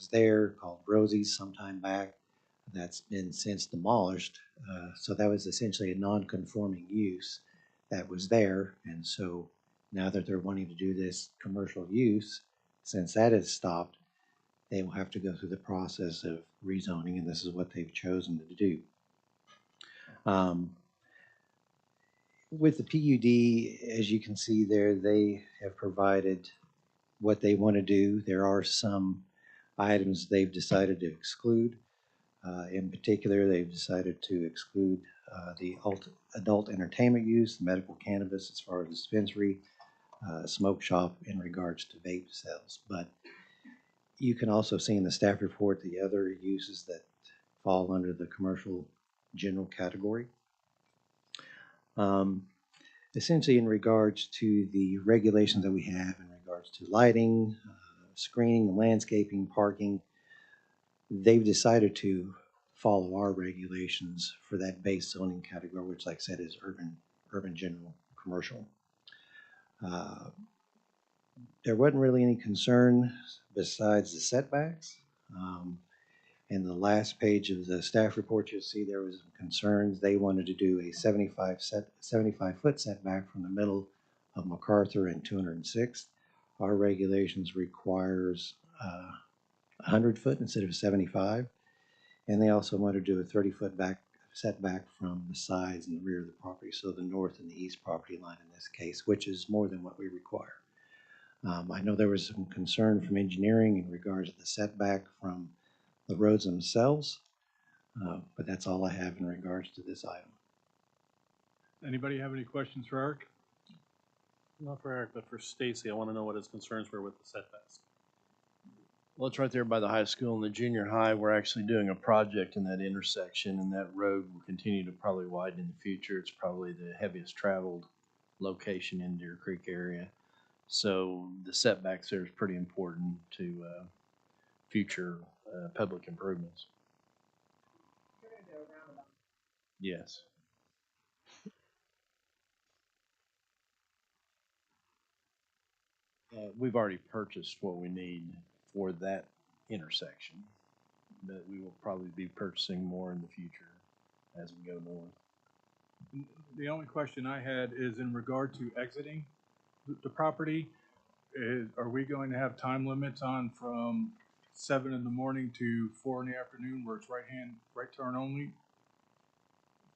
was there called Rosie's sometime back. That's been since demolished. So that was essentially a non-conforming use that was there. And so now that they're wanting to do this commercial use, since that has stopped, they will have to go through the process of rezoning, and this is what they've chosen to do. With the PUD, as you can see there, they have provided what they want to do. There are some items they've decided to exclude. In particular, they've decided to exclude the adult entertainment use, the medical cannabis as far as dispensary, smoke shop in regards to vape sales. But you can also see in the staff report the other uses that fall under the commercial general category. Essentially, in regards to the regulations that we have in regards to lighting, screening, landscaping, parking, they've decided to follow our regulations for that base zoning category, which, like I said, is urban general commercial. There wasn't really any concern besides the setbacks. In the last page of the staff report, you'll see there was some concerns. They wanted to do a 75-foot setback from the middle of MacArthur and 206th. Our regulations requires 100 foot instead of 75. And they also wanted to do a 30-foot setback from the sides and the rear of the property, so the north and the east property line in this case, which is more than what we require. I know there was some concern from engineering in regards to the setback from the roads themselves, but that's all I have in regards to this item. Anybody have any questions for Eric? Not for Eric, but for Stacy. I want to know what his concerns were with the setbacks. Well, it's right there by the high school and the junior high. We're actually doing a project in that intersection, and that road will continue to probably widen in the future. It's probably the heaviest traveled location in Deer Creek area. So the setbacks there is pretty important to future public improvements. Yes. We've already purchased what we need for that intersection, but we will probably be purchasing more in the future as we go north. The only question I had is in regard to exiting the property. Are we going to have time limits on from 7 in the morning to 4 in the afternoon where it's right turn only?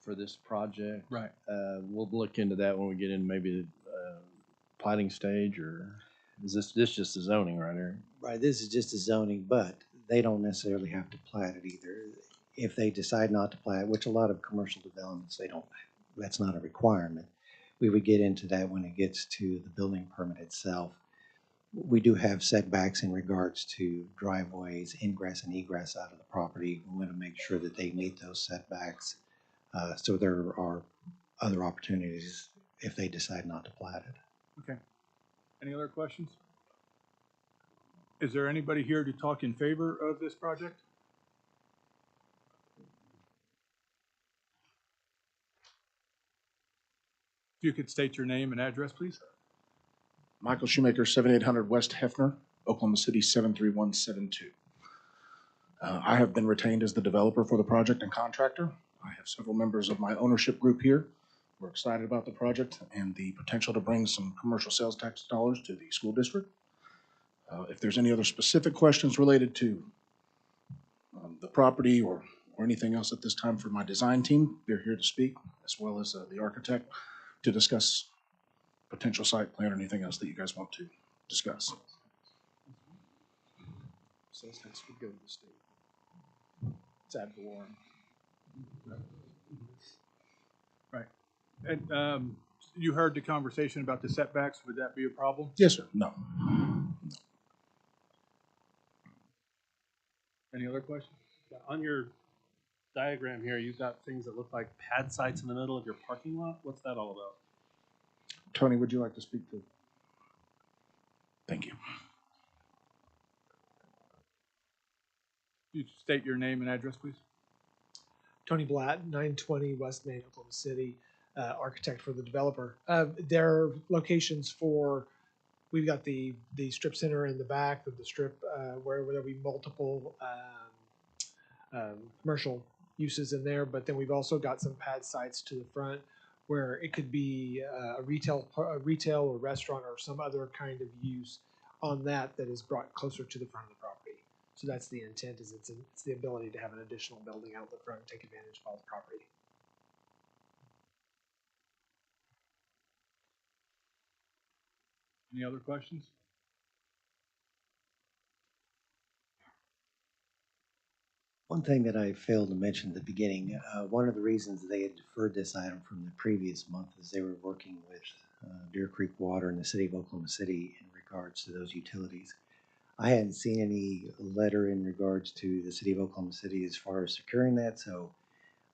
For this project, Right. We'll look into that when we get in maybe the plating stage, or is this just the zoning right here? Right, this is just a zoning, but they don't necessarily have to plat it either. If they decide not to plat, which a lot of commercial developments, they don't, that's not a requirement. We would get into that when it gets to the building permit itself. We do have setbacks in regards to driveways, ingress and egress out of the property. We want to make sure that they meet those setbacks. So there are other opportunities if they decide not to plat it. Okay. Any other questions? Is there anybody here to talk in favor of this project? If you could state your name and address, please. Michael Shoemaker, 7800 West Hefner, Oklahoma City 73172. I have been retained as the developer for the project and contractor. I have several members of my ownership group here. We're excited about the project and the potential to bring some commercial sales tax dollars to the school district. If there's any other specific questions related to the property or anything else at this time for my design team, they're here to speak, as well as the architect, to discuss potential site plan or anything else that you guys want to discuss. Sales tax would go to the state. It's ad valorem. Right. And you heard the conversation about the setbacks. Would that be a problem? Yes, sir. No. Any other questions? On your diagram here, you've got things that look like pad sites in the middle of your parking lot. What's that all about? Tony, would you like to speak to? Thank you. You state your name and address, please. Tony Blatt, 920 West Main, Oklahoma City, architect for the developer. There are locations for we've got the strip center in the back of the strip where there'll be multiple commercial uses in there, but then we've also got some pad sites to the front where it could be a retail or restaurant or some other kind of use on that is brought closer to the front of the property. So that's the intent, is it's the ability to have an additional building out the front and take advantage of all the property. Any other questions? One thing that I failed to mention at the beginning, one of the reasons they had deferred this item from the previous month is they were working with Deer Creek Water and the city of Oklahoma City in regards to those utilities. I hadn't seen any letter in regards to the city of Oklahoma City as far as securing that, so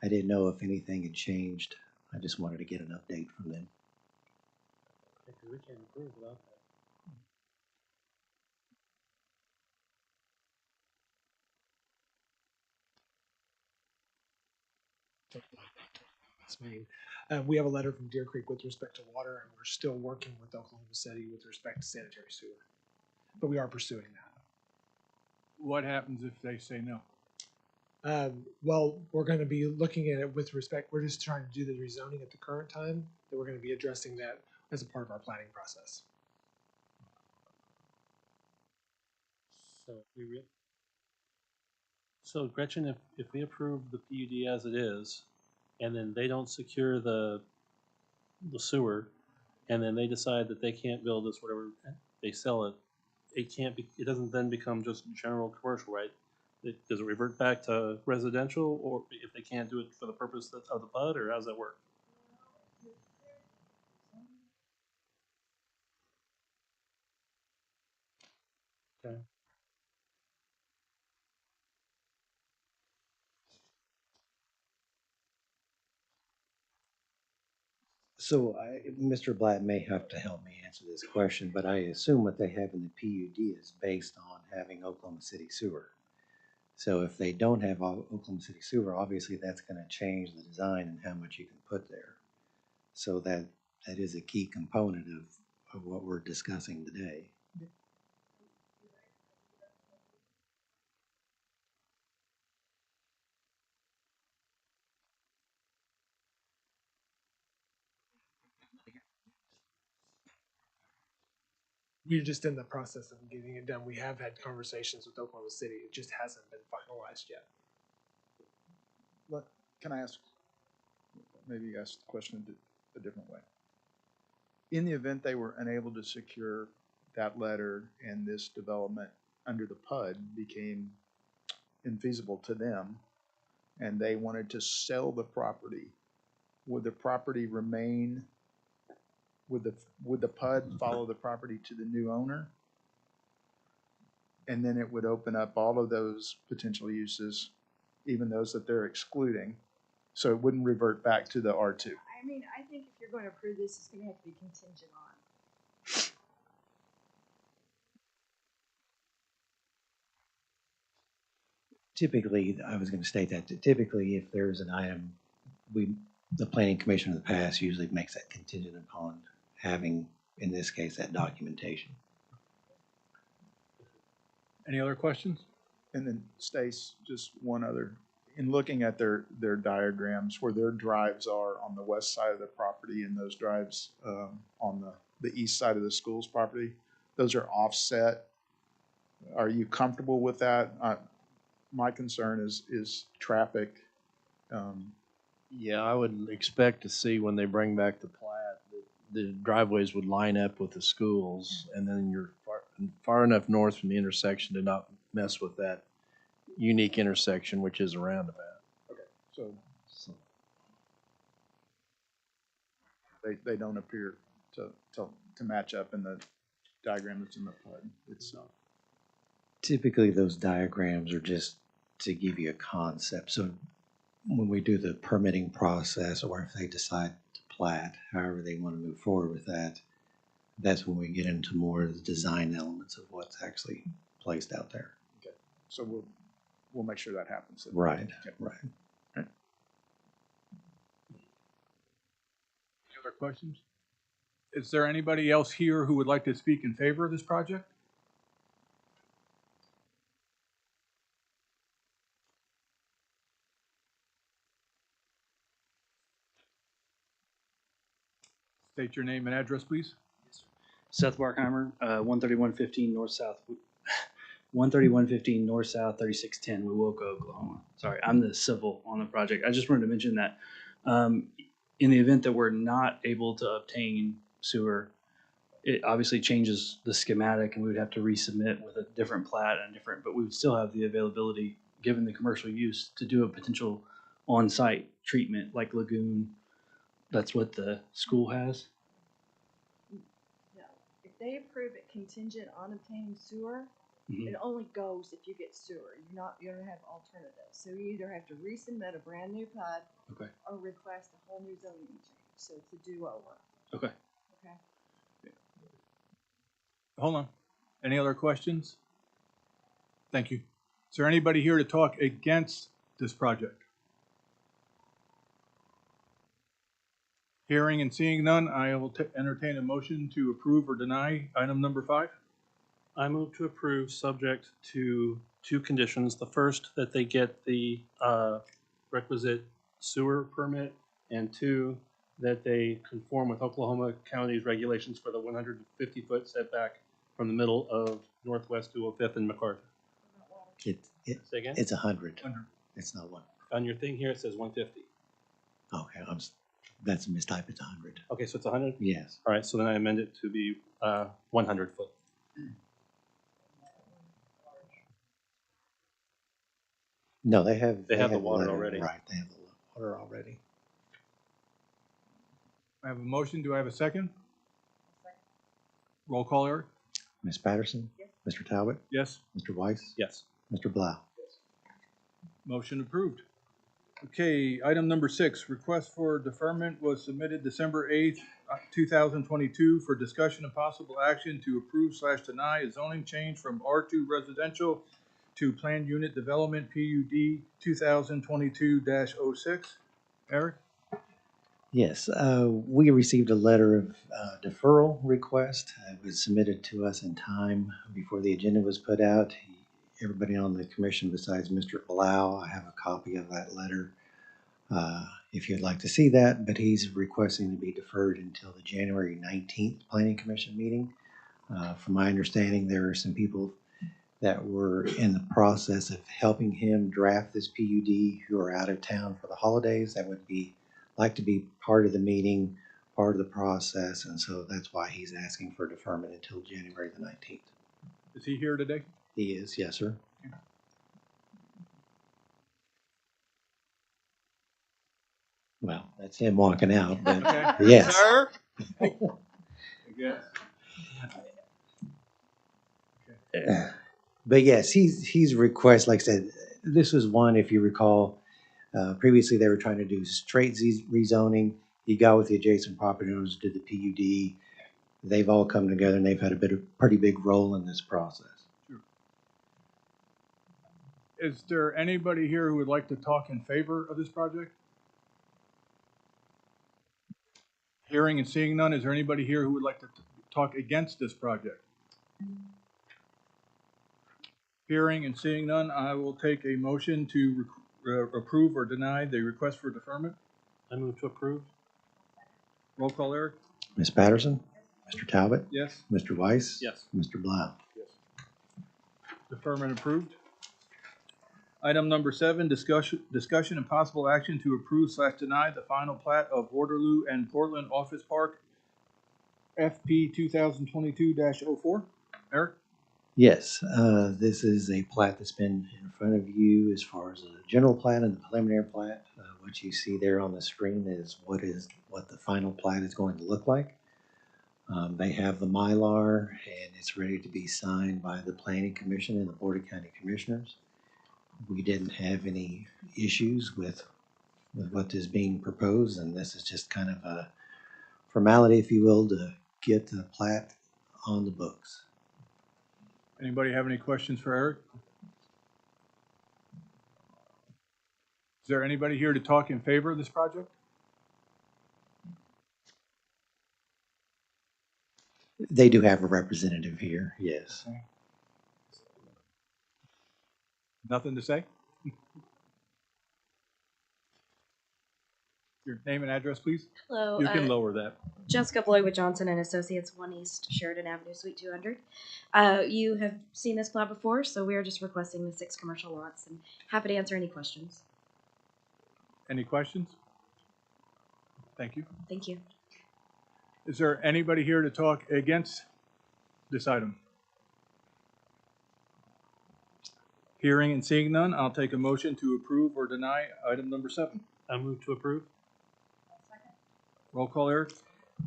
I didn't know if anything had changed. I just wanted to get an update from them. Because we can't approve without that. That's Maine. We have a letter from Deer Creek with respect to water, and we're still working with Oklahoma City with respect to sanitary sewer. But we are pursuing that. What happens if they say no? Well, we're going to be looking at it with respect. We're just trying to do the rezoning at the current time. That we're going to be addressing that as a part of our planning process. So Gretchen, if we approve the PUD as it is, and then they don't secure the sewer, and then they decide that they can't build this, whatever, they sell it, it doesn't then become just general commercial, right? Does it revert back to residential, or if they can't do it for the purpose of the PUD, or how does that work? Okay. So Mr. Blatt may have to help me answer this question, but I assume what they have in the PUD is based on having Oklahoma City sewer. So if they don't have Oklahoma City sewer, obviously that's going to change the design and how much you can put there. So that is a key component of what we're discussing today. We're just in the process of getting it done. We have had conversations with Oklahoma City. It just hasn't been finalized yet. Can I ask, maybe ask the question a different way? In the event they were unable to secure that letter and this development under the PUD became infeasible to them, and they wanted to sell the property, would the property remain, would the PUD follow the property to the new owner? And then it would open up all of those potential uses, even those that they're excluding. So it wouldn't revert back to the R2. I mean, I think if you're going to approve this, it's going to have to be contingent on. Typically, I was going to state that typically if there's an item, the planning commission in the past usually makes that contingent upon having, in this case, that documentation. Any other questions? And then Stace, just one other, in looking at their diagrams where their drives are on the west side of the property and those drives on the east side of the school's property, those are offset. Are you comfortable with that? My concern is traffic. Yeah, I would expect to see when they bring back the plat, that the driveways would line up with the schools, and then you're far enough north from the intersection to not mess with that unique intersection, which is a roundabout. So they don't appear to match up in the diagram that's in the PUD itself. Typically, those diagrams are just to give you a concept. So when we do the permitting process, or if they decide to plat, however they want to move forward with that, that's when we get into more of the design elements of what's actually placed out there. Okay, so we'll make sure that happens. Right, Okay. right. Any other questions? Is there anybody else here who would like to speak in favor of this project? State your name and address, please. Seth Barkheimer, 13115 North South, 13115 North South 3610, Wewoka, Oklahoma. Sorry, I'm the civil on the project. I just wanted to mention that in the event that we're not able to obtain sewer, it obviously changes the schematic and we would have to resubmit with a different plat and different, but we would still have the availability, given the commercial use, to do a potential on-site treatment like lagoon. That's what the school has. No, if they approve it contingent on obtaining sewer, Mhm. it only goes if you get sewer. You don't have alternatives. So you either have to resubmit a brand new PUD Okay. or request a whole new zoning change. So it's a do-over, Okay. okay? Hold on. Any other questions? Thank you. Is there anybody here to talk against this project? Hearing and seeing none, I will entertain a motion to approve or deny item number 5. I move to approve, subject to two conditions. The first, that they get the requisite sewer permit, and two, that they conform with Oklahoma County's regulations for the 150-foot setback from the middle of Northwest 205th and MacArthur. Say again? It's 100. 100. It's not one. On your thing here, it says 150. Okay, that's a mistype. It's 100. Okay, so it's 100? Yes. All right, so then I amend it to be 100 foot. No, they have. They have the a water letter, already. Right, they have the water already. I have a motion. Do I have a second? Roll call, Eric? Ms. Patterson? Yes. Mr. Talbot? Yes. Mr. Weiss? Yes. Mr. Blau? Motion approved. Okay, item number 6, request for deferment was submitted December 8th, 2022 for discussion and possible action to approve/deny a zoning change from R2 residential to planned unit development PUD 2022-06. Eric? Yes, we received a letter of deferral request. It was submitted to us in time before the agenda was put out. Everybody on the commission besides Mr. Blau, I have a copy of that letter if you'd like to see that, but he's requesting to be deferred until the January 19th Planning Commission meeting. From my understanding, there are some people that were in the process of helping him draft this PUD who are out of town for the holidays that would like to be part of the meeting, part of the process, and so that's why he's asking for deferment until January the 19th. Is he here today? He is, yes, sir. Well, that's him walking out, but Okay. yes. Sir? I guess. But yes, he's request, like I said, this was one, if you recall, previously they were trying to do straight rezoning. He got with the adjacent property owners, did the PUD. They've all come together and they've had a pretty big role in this process. Is there anybody here who would like to talk in favor of this project? Hearing and seeing none, is there anybody here who would like to talk against this project? Hearing and seeing none, I will take a motion to approve or deny the request for deferment. I move to approve. Roll call, Eric? Ms. Patterson? Mr. Talbot? Yes. Mr. Weiss? Yes. Mr. Blau? Deferment approved. Item number 7, discussion and possible action to approve/deny the final plat of Waterloo and Portland Office Park, FP 2022-04. Eric? Yes, this is a plat that's been in front of you as far as the general plat and the preliminary plat. What you see there on the screen is what the final plat is going to look like. They have the Mylar and it's ready to be signed by the Planning Commission and the Board of County Commissioners. We didn't have any issues with what is being proposed, and this is just kind of a formality, if you will, to get the plat on the books. Anybody have any questions for Eric? Is there anybody here to talk in favor of this project? They do have a representative here, yes. Nothing to say? Your name and address, please? Hello, You can lower that. Jessica Bloy with Johnson and Associates, 1 East Sheridan Avenue, Suite 200. You have seen this plat before, so we are just requesting the 6 commercial lots and happy to answer any questions. Any questions? Thank you. Thank you. Is there anybody here to talk against this item? Hearing and seeing none, I'll take a motion to approve or deny item number 7. I move to approve. Roll call, Eric?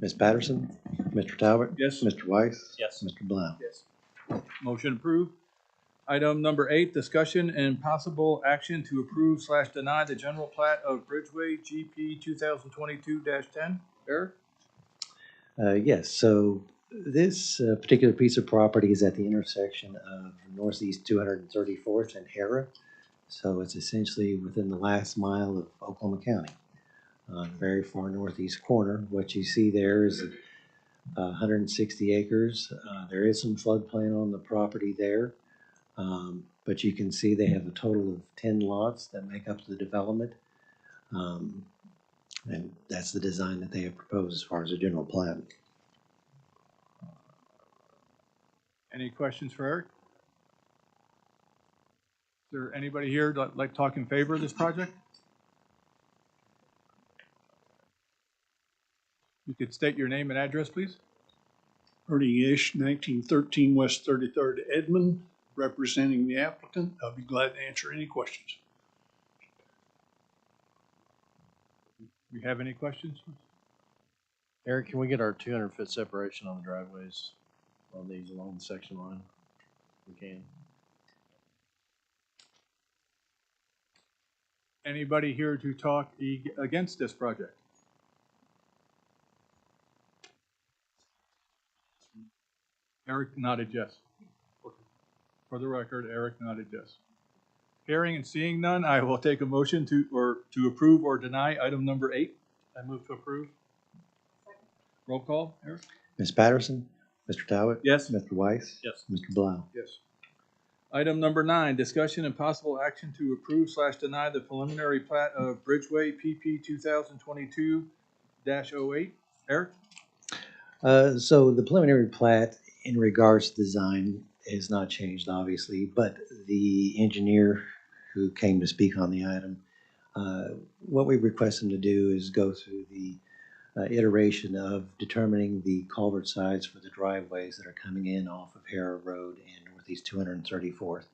Ms. Patterson, Mr. Talbot? Yes. Mr. Weiss? Yes. Mr. Blau? Yes. Motion approved. Item number 8, discussion and possible action to approve / deny the general plat of Bridgeway GP 2022-10. Eric? Yes, so this particular piece of property is at the intersection of Northeast 234th and Hara. So it's essentially within the last mile of Oklahoma County, on the very far northeast corner. What you see there is 160 acres. There is some floodplain on the property there, but you can see they have a total of 10 lots that make up the development. And that's the design that they have proposed as far as a general plan. Any questions for Eric? Is there anybody here that like to talk in favor of this project? You could state your name and address, please. Ernie Ish, 1913 West 33rd Edmond, representing the applicant. I'll be glad to answer any questions. We have any questions? Eric, can we get our 200-foot separation on the driveways on these along the section line? We can. Anybody here to talk against this project? Eric nodded yes. For the record, Eric nodded yes. Hearing and seeing none, I will take a motion to approve or deny item number 8. I move to approve. Roll call, Eric? Ms. Patterson, Mr. Talbot? Yes. Mr. Weiss? Yes. Mr. Blau? Yes. Item number 9, discussion and possible action to approve / deny the preliminary plat of Bridgeway PP 2022-08. Eric? So the preliminary plat in regards to design has not changed, obviously, but the engineer who came to speak on the item, what we request him to do is go through the iteration of determining the culvert size for the driveways that are coming in off of Hara Road and Northeast 234th.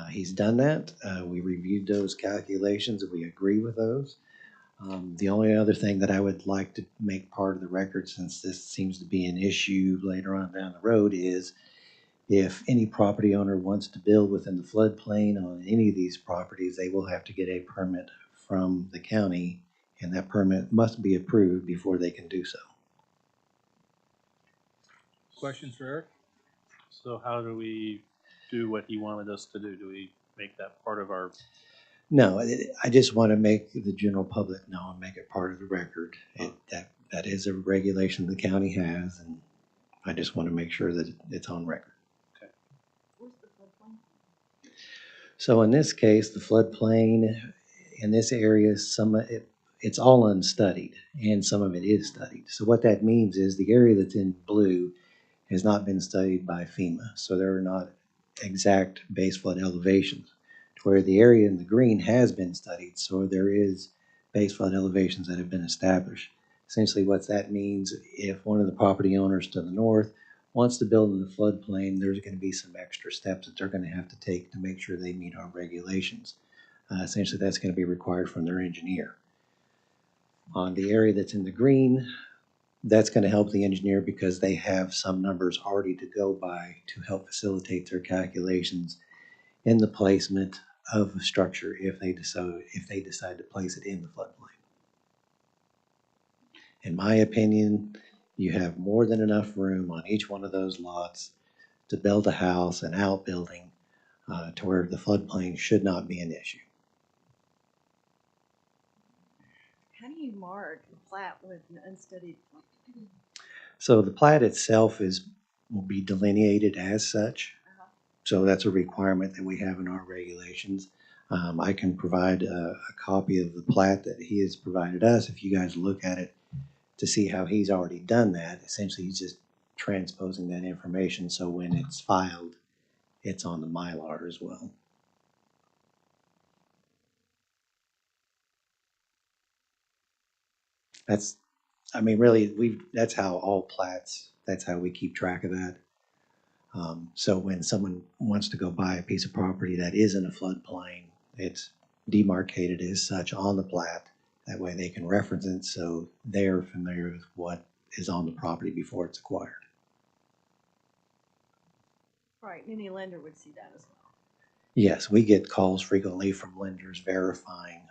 He's done that. We reviewed those calculations and we agree with those. The only other thing that I would like to make part of the record, since this seems to be an issue later on down the road, is if any property owner wants to build within the floodplain on any of these properties, they will have to get a permit from the county, and that permit must be approved before they can do so. Questions for Eric? So how do we do what he wanted us to do? Do we make that part of our? No, I just want to make the general public know and make it part of the record. That is a regulation the county has, and I just want to make sure that it's on record. Where's the floodplain? So in this case, the floodplain in this area, it's all unstudied, and some of it is studied. So what that means is the area that's in blue has not been studied by FEMA, so there are not exact base flood elevations. To where the area in the green has been studied, so there is base flood elevations that have been established. Essentially what that means, if one of the property owners to the north wants to build in the floodplain, there's going to be some extra steps that they're going to have to take to make sure they meet our regulations. Essentially that's going to be required from their engineer. On the area that's in the green, that's going to help the engineer because they have some numbers already to go by to help facilitate their calculations in the placement of a structure if they decide to place it in the floodplain. In my opinion, you have more than enough room on each one of those lots to build a house, an outbuilding, to where the floodplain should not be an issue. How do you mark a plat with an unstudied floodplain? So the plat itself is will be delineated as such. Uh-huh. So that's a requirement that we have in our regulations. I can provide a copy of the plat that he has provided us. If you guys look at it to see how he's already done that, essentially he's just transposing that information. So when it's filed, it's on the Mylar as well. That's, I mean, really, that's how all plats, that's how we keep track of that. So when someone wants to go buy a piece of property that is in a floodplain, it's demarcated as such on the plat. That way they can reference it, so they're familiar with what is on the property before it's acquired. Right, and any lender would see that as well. Yes, we get calls frequently from lenders verifying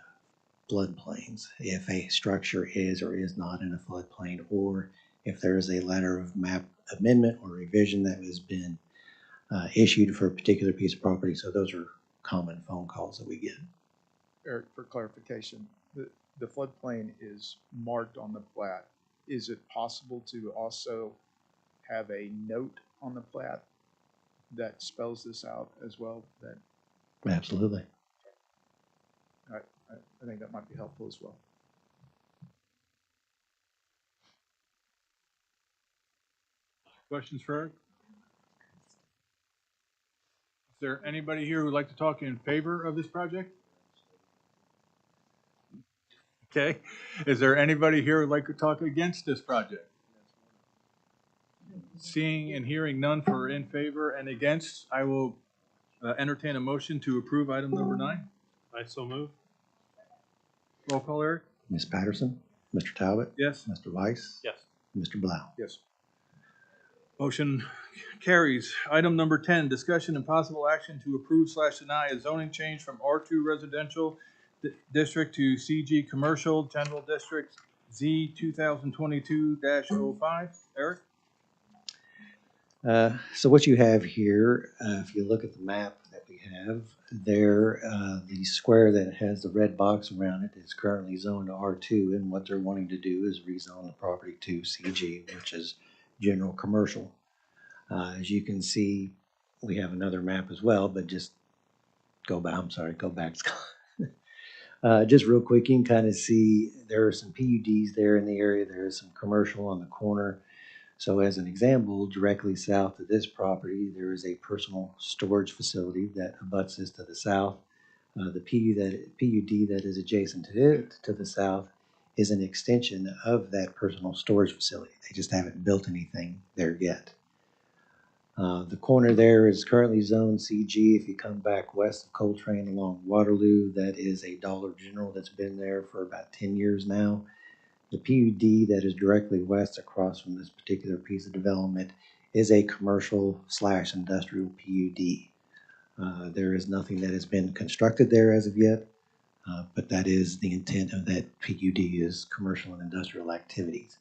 floodplains, if a structure is or is not in a floodplain, or if there is a letter of map amendment or revision that has been issued for a particular piece of property. So those are common phone calls that we get. Eric, for clarification, the floodplain is marked on the plat. Is it possible to also have a note on the plat that spells this out as well? That Absolutely. I think that might be helpful as well. Questions for Eric? Is there anybody here who would like to talk in favor of this project? Okay. Is there anybody here who would like to talk against this project? Seeing and hearing none for in favor and against, I will entertain a motion to approve item number 9. I so move. Roll call, Eric? Ms. Patterson, Mr. Talbot, Yes. Mr. Weiss, Yes. Mr. Blau. Yes. Motion carries. Item number 10, discussion and possible action to approve/deny a zoning change from R2 Residential District to CG Commercial General District Z 2022-05. Eric? So what you have here, if you look at the map that we have there, the square that has the red box around it is currently zoned to R2, and what they're wanting to do is rezone the property to CG, which is general commercial. As you can see, we have another map as well, but just go back, I'm sorry, go back, Scott. Just real quick, you can kind of see there are some PUDs there in the area. There is some commercial on the corner. So as an example, directly south of this property, there is a personal storage facility that abuts this to the south. The PUD that is adjacent to it to the south is an extension of that personal storage facility. They just haven't built anything there yet. The corner there is currently zone CG. If you come back west of Coltrane along Waterloo, that is a Dollar General that's been there for about 10 years now. The PUD that is directly west across from this particular piece of development is a commercial/industrial PUD. There is nothing that has been constructed there as of yet, but that is the intent of that PUD, is commercial and industrial activities.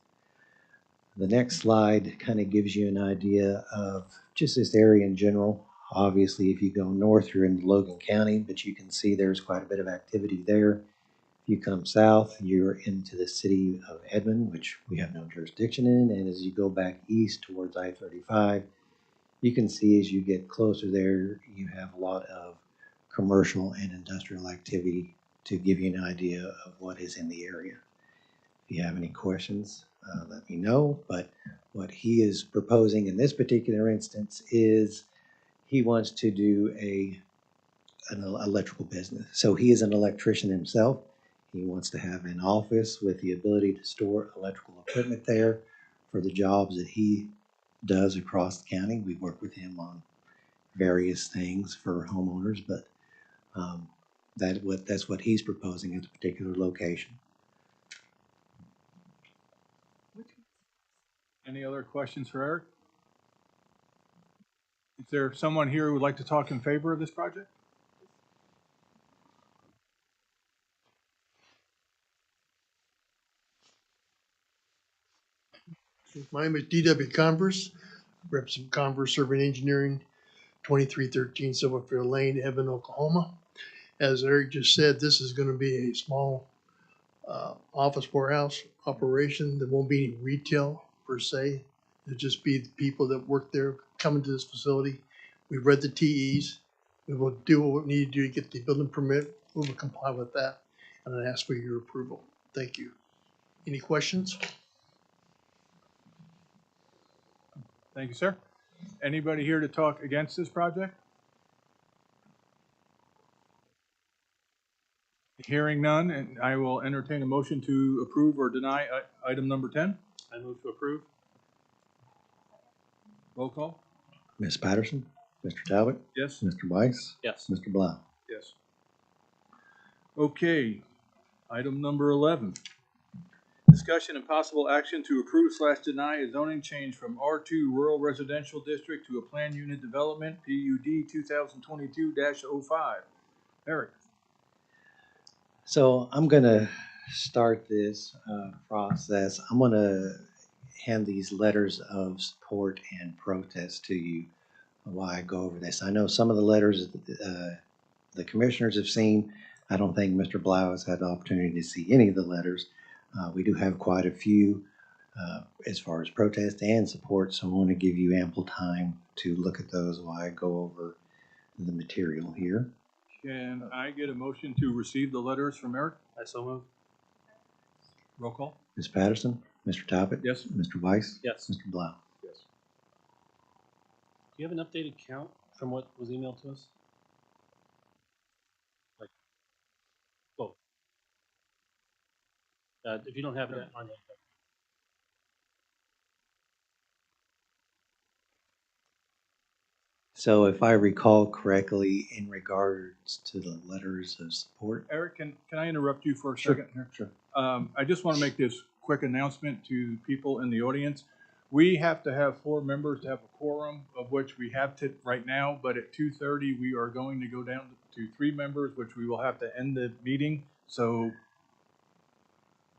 The next slide kind of gives you an idea of just this area in general. Obviously, if you go north, you're in Logan County, but you can see there's quite a bit of activity there. If you come south, you're into the city of Edmond, which we have no jurisdiction in. And as you go back east towards I-35, you can see as you get closer there, you have a lot of commercial and industrial activity to give you an idea of what is in the area. If you have any questions, let me know. But what he is proposing in this particular instance is he wants to do an electrical business. So he is an electrician himself. He wants to have an office with the ability to store electrical equipment there for the jobs that he does across the county. We work with him on various things for homeowners, but that's what he's proposing at the particular location. Any other questions for Eric? Is there someone here who would like to talk in favor of this project? My name is D.W. Converse, represent Converse Urban Engineering, 2313 Silverfield Lane, Evan, Oklahoma. As Eric just said, this is going to be a small office warehouse operation. There won't be any retail per se. It'll just be the people that work there coming to this facility. We've read the TEs. We will do what we need to do to get the building permit. We will comply with that. And I ask for your approval. Thank you. Any questions? Thank you, sir. Anybody here to talk against this project? Hearing none, and I will entertain a motion to approve or deny item number 10. I move to approve. Roll call? Ms. Patterson, Mr. Talbot, Yes? Mr. Weiss, Yes. Mr. Blau. Yes. Okay, item number 11. Discussion and possible action to approve/deny a zoning change from R2 Rural Residential District to a Plan Unit Development, PUD 2022-05. Eric? So I'm gonna start this process. I'm gonna hand these letters of support and protest to you while I go over this. I know some of the letters the commissioners have seen. I don't think Mr. Blau has had the opportunity to see any of the letters. We do have quite a few as far as protest and support, so I want to give you ample time to look at those while I go over the material here. Can I get a motion to receive the letters from Eric? I so move. Roll call? Ms. Patterson, Mr. Talbot, Yes? Mr. Weiss, Yes. Do Mr. Blau. Yes. you have an updated count from what was emailed to us? Like, both. If you don't have it on you. So if I recall correctly, in regards to the letters of support. Eric, can I interrupt you for a Sure, second here? sure. I just want to make this quick announcement to people in the audience. We have to have 4 members to have a quorum, of which we have right now, but at 2:30, we are going to go down to 3 members, which we will have to end the meeting. So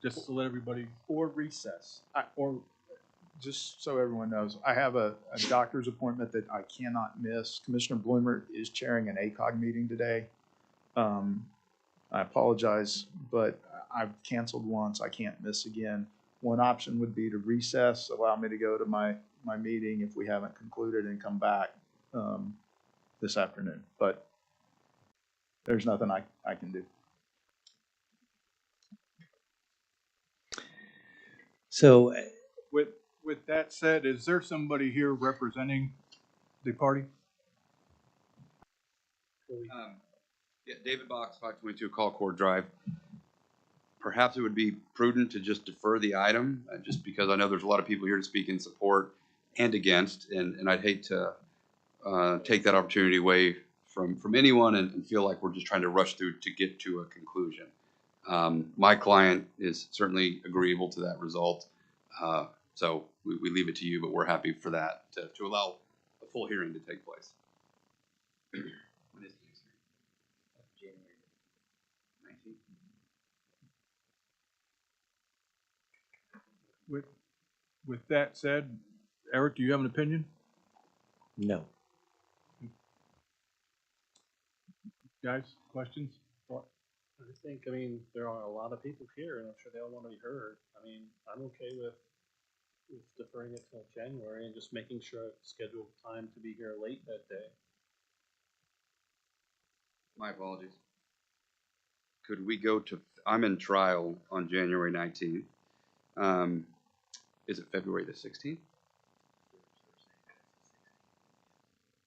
just to let everybody, Or recess, or just so everyone knows, I have a doctor's appointment that I cannot miss. Commissioner Bloomer is chairing an ACOG meeting today. I apologize, but I've canceled once, I can't miss again. One option would be to recess, allow me to go to my meeting if we haven't concluded and come back this afternoon, but there's nothing I can do. So with that said, is there somebody here representing the party? Yeah, David Box, 522 Colcord Drive. Perhaps it would be prudent to just defer the item, just because I know there's a lot of people here to speak in support and against, and I'd hate to take that opportunity away from anyone and feel like we're just trying to rush through to get to a conclusion. My client is certainly agreeable to that result, so we leave it to you, but we're happy for that to allow a full hearing to take place. When is the next hearing? January 19th. With that said, Eric, do you have an opinion? no. Guys, questions? I mean, there are a lot of people here, and I'm sure they all want to be heard. I mean, I'm okay with deferring it till January and just making sure I've scheduled time to be here late that day. My apologies. Could we go to, I'm in trial on January 19th. Is it February the 16th?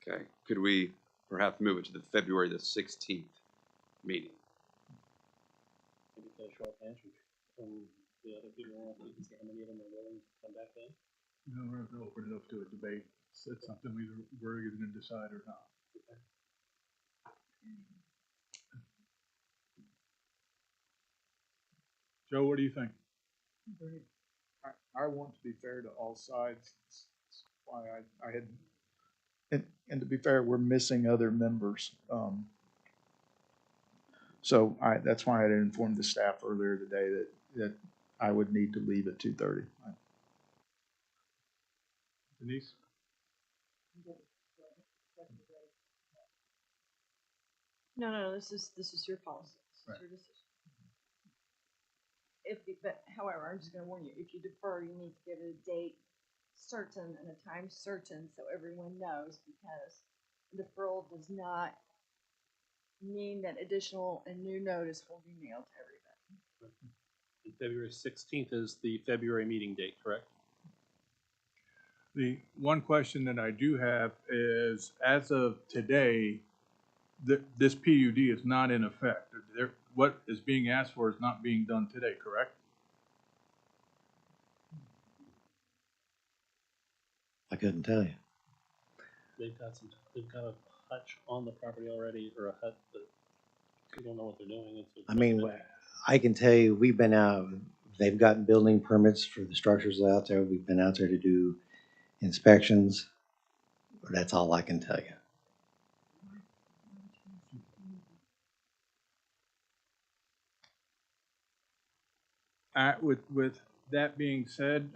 Okay, could we perhaps move it to the February the 16th meeting? Maybe get a short answer from the other people, you can see how many of them are willing to come back in. No, we're open enough to a debate. It's something we're either going to decide or not. Joe, what do you think? I want to be fair to all sides. That's why I had, and to be fair, we're missing other members. So that's why I had informed the staff earlier today that I would need to leave at 2:30. Denise? No, this is your policy. This is your decision. But however, I'm just gonna warn you, if you defer, you need to give it a date certain and a time certain so everyone knows, because deferral does not mean that additional and new notice will be mailed to everybody. And February 16th is the February meeting date, correct? The one question that I do have is, as of today, this PUD is not in effect. What is being asked for is not being done today, correct? I couldn't tell you. They've got a hutch on the property already, or a hut, but we don't know what they're doing. I mean, I can tell you, we've been out, they've gotten building permits for the structures out there. We've been out there to do inspections. That's all I can tell you. With that being said,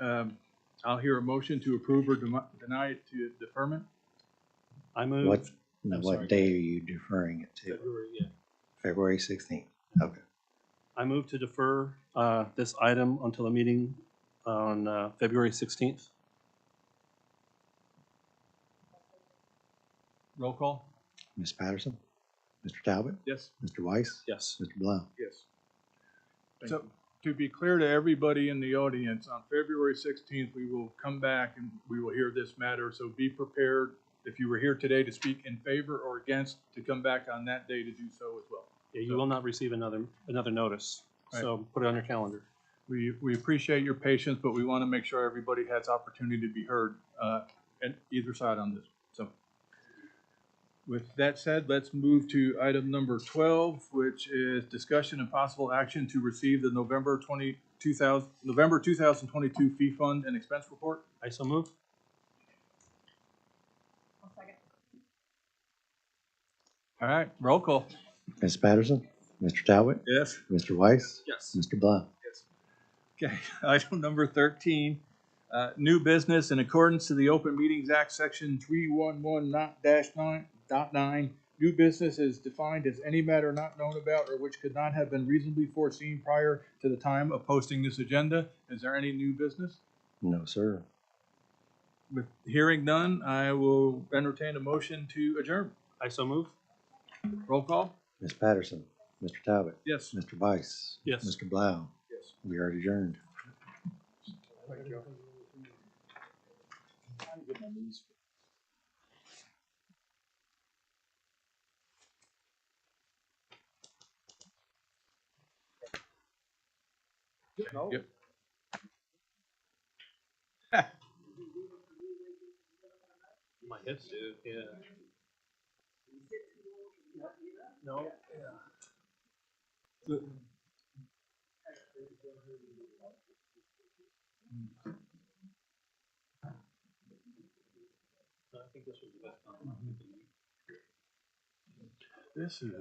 I'll hear a motion to approve or deny it to deferment. I What, moved. now I'm what sorry. day are you deferring it to? February, yeah. February 16th. Okay. I move to defer this item until the meeting on February 16th. Roll call? Ms. Patterson? Mr. Talbot? Yes. Mr. Weiss? Yes. Mr. Blau? Yes. So, to be clear to everybody in the audience, on February 16th, we will come back and we will hear this matter. So be prepared, if you were here today to speak in favor or against, to come back on that day to do so as well. Yeah, you will not receive another notice, so put it on your calendar. We appreciate your patience, but we want to make sure everybody has opportunity to be heard at either side on this. So with that said, let's move to item number 12, which is discussion and possible action to receive the November 2022 fee fund and expense report. I so move. I'll second. All right, roll call. Ms. Patterson? Mr. Talbot? Yes. Mr. Weiss? Yes. Mr. Blau? Okay, item number 13, new business in accordance to the Open Meetings Act, section 311-9, new business is defined as any matter not known about or which could not have been reasonably foreseen prior to the time of posting this agenda. Is there any new business? No, sir. With hearing none, I will entertain a motion to adjourn. I so move. Roll call? Ms. Patterson? Mr. Talbot? Yes. Mr. Weiss? Yes. Mr. Blau? Yes. We are adjourned. Yep. My hips do, yeah. No. I think this was the best. This is